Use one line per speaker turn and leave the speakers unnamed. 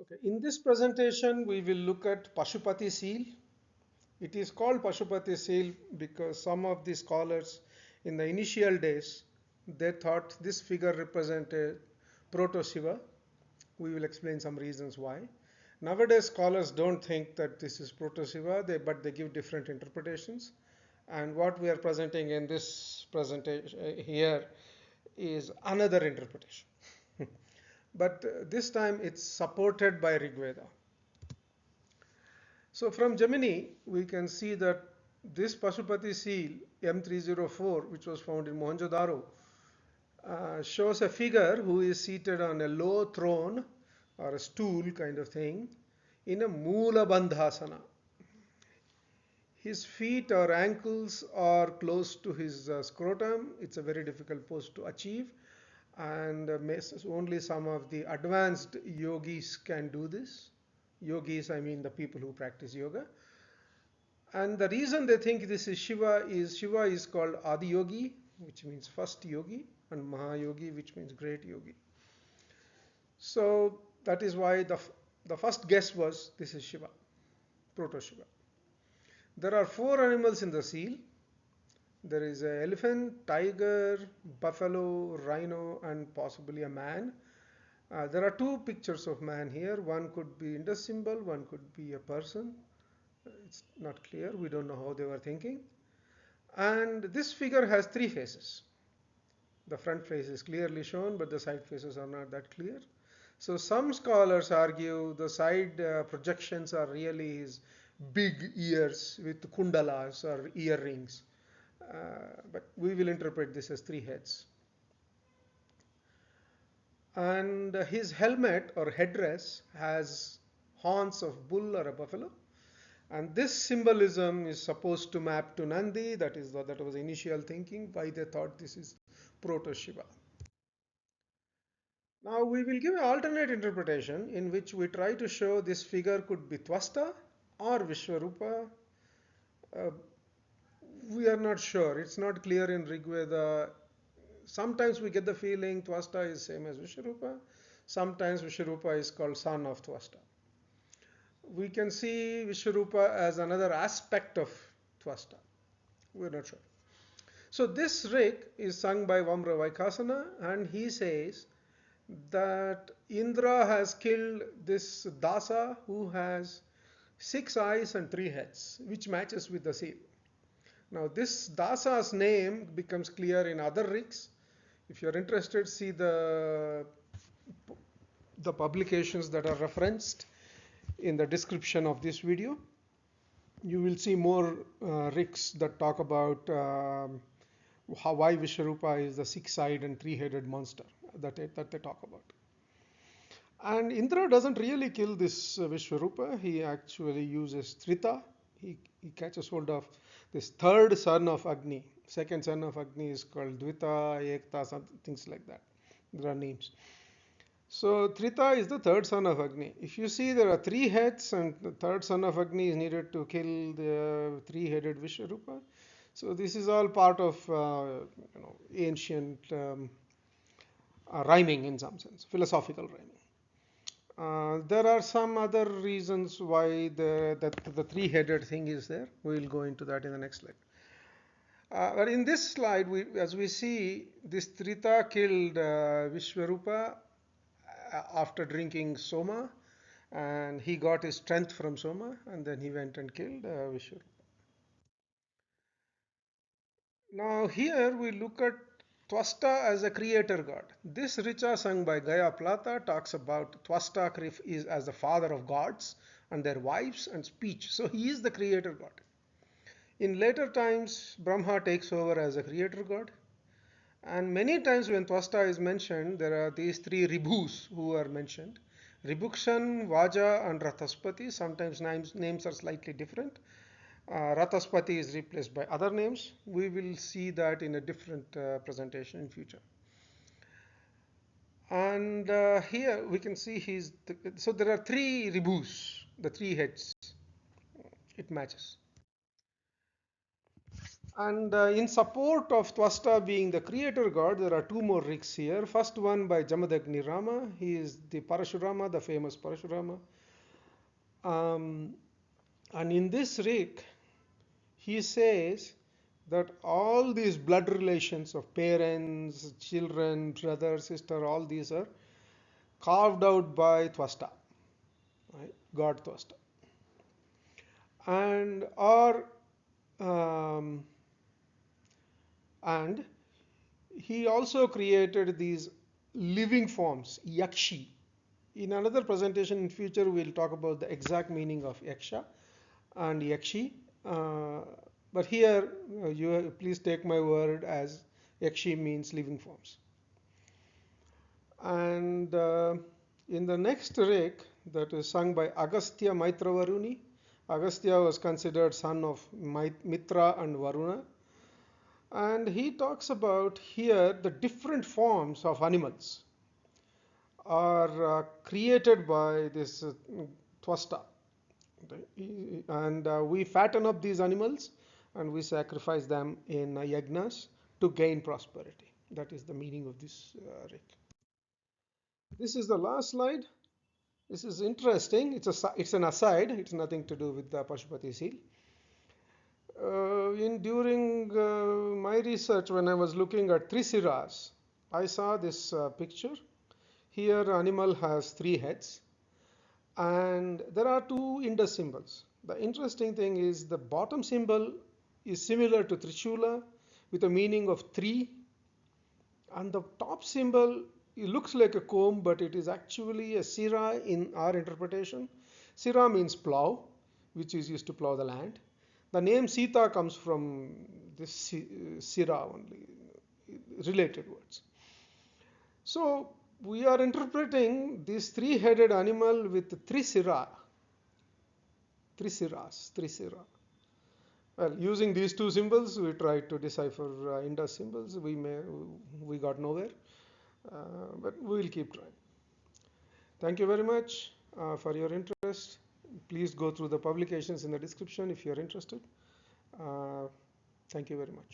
Okay, in this presentation, we will look at Pasupati seal. It is called Pasupati seal because some of the scholars in the initial days, they thought this figure represented Proto-Shiva. We will explain some reasons why. Nowadays, scholars don't think that this is Proto-Shiva, but they give different interpretations. And what we are presenting in this presentation here is another interpretation. But this time it's supported by RigVeda. So from Gemini, we can see that this Pasupati seal M304, which was found in Mohenjo-daro, shows a figure who is seated on a low throne or a stool kind of thing in a Mula Bandhasana. His feet or ankles are close to his scrotum. It's a very difficult pose to achieve, and only some of the advanced yogis can do this. Yogis, I mean the people who practice yoga. And the reason they think this is Shiva is called Adi Yogi, which means first yogi, and Mahayogi, which means great yogi. So that is why the first guess was this is Shiva, Proto Shiva. There are 4 animals in the seal. There is an elephant, tiger, buffalo, rhino, and possibly a man. There are 2 pictures of man here. One could be Indus symbol, one could be a person. It's not clear. We don't know how they were thinking. And this figure has 3 faces. The front face is clearly shown, but the side faces are not that clear. So some scholars argue the side projections are really his big ears with kundalas or earrings. But we will interpret this as 3 heads. And his helmet or headdress has horns of bull or a buffalo. And this symbolism is supposed to map to Nandi. That was initial thinking, why they thought this is Proto-Shiva. Now we will give an alternate interpretation in which we try to show this figure could be Tvasta or Visvarupa. We are not sure. It's not clear in RigVeda. Sometimes we get the feeling Tvasta is same as Visvarupa. Sometimes Visvarupa is called son of Tvasta. We can see Visvarupa as another aspect of Tvasta. We're not sure. So this rig is sung by Vamra Vaikasana, and he says that Indra has killed this Dasa who has 6 eyes and 3 heads, which matches with the seal. Now this Dasa's name becomes clear in other rigs. If you're interested, see the publications that are referenced in the description of this video. You will see more rigs that talk about why Visvarupa is the 6-eyed and 3-headed monster that they talk about. And Indra doesn't really kill this Visvarupa. He actually uses Trita. He catches hold of this 3rd son of Agni. 2nd son of Agni is called Dvita, Ekta, things like that. There are names. So Trita is the 3rd son of Agni. If you see, there are 3 heads, and the 3rd son of Agni is needed to kill the 3-headed Visvarupa. So this is all part of ancient rhyming in some sense, philosophical rhyming. There are some other reasons why the 3-headed thing is there. We will go into that in the next slide. But in this slide, as we see, this Trita killed Visvarupa after drinking Soma, and he got his strength from Soma, and then he went and killed Visvarupa. Now here we look at Tvasta as a creator god. This Richa sung by Gaya Plata talks about Tvasta is as the father of gods and their wives and speech. So he is the creator god. In later times, Brahma takes over as a creator god. And many times when Tvasta is mentioned, there are these 3 Ribhus who are mentioned. Ribhukshan, Vaja, and Rathaspati. Sometimes names are slightly different. Rathaspati is replaced by other names. We will see that in a different presentation in future. And here we can see so there are 3 Ribhus, the 3 heads. It matches. And in support of Tvasta being the creator god, there are two more rigs here. First one by Jamadagni Rama. He is the Parashurama, the famous Parashurama. Um, and in this rig, he says that all these blood relations of parents, children, brother, sister, all these are carved out by Tvasta, right? God Tvasta. And are um, and he also created these living forms, yakshi. In another presentation in future, we'll talk about the exact meaning of yaksha and yakshi. Uh, but here, you please take my word as yakshi means living forms. And in the next rig, that is sung by Agastya Maitravaruni. Agastya was considered son of Mitra and Varuna. And he talks about here the different forms of animals are created by this Tvasta. And we fatten up these animals and we sacrifice them in yagnas to gain prosperity. That is the meaning of this rig. This is the last slide. This is interesting. It's an aside. It's nothing to do with the Pasupati seal. During my research, when I was looking at Trisiras, I saw this picture. Here, animal has three heads, and there are two Indus symbols. The interesting thing is the bottom symbol is similar to Trishula with a meaning of three, and the top symbol, it looks like a comb, but it is actually a sira in our interpretation. Sira means plow, which is used to plow the land. The name Sita comes from this sira only, related words. So we are interpreting this three-headed animal with three siras. Well, using these two symbols, we tried to decipher Indus symbols. We got nowhere, but we will keep trying. Thank you very much for your interest. Please go through the publications in the description if you are interested. Uh, Thank you very much.